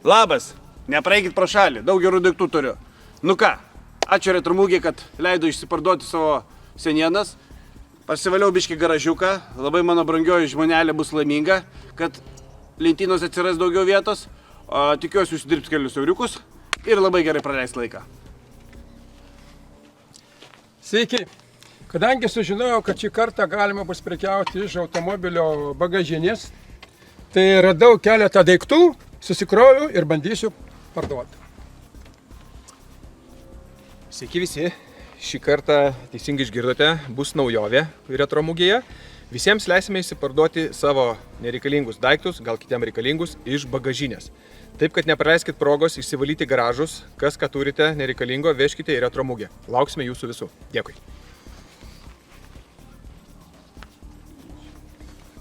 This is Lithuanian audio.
Labas, nepraeikit pro šalį, daug gerų daiktų turiu. Nu ką, ačiū Retromūgiai, kad leido išsiparduoti savo senienas. Pasivaliau biškį garažiuką, labai mano brangioji žmonelė bus laiminga, kad lentynos atsiras daugiau vietos. Tikiuosi jūs dirbs kelius euriukus ir labai gerai praleis laiką. Sveiki. Kadangi sužinojau, kad šį kartą galima bus prekiauti iš automobilio bagažinės, tai radau keletą daiktų, susikroviau ir bandysiu parduoti. Sveiki visi. Šį kartą teisingai išgirdote, bus naujovė Retromūgėje. Visiems leisime įsiparduoti savo nereikalingus daiktus, gal kitiem reikalingus, iš bagažinės. Taip, kad nepraleiskit progos išsivalyti garažus, kas ką turite nereikalingo, vežkite į Retromūgę. Lauksime jūsų visų. Dėkui.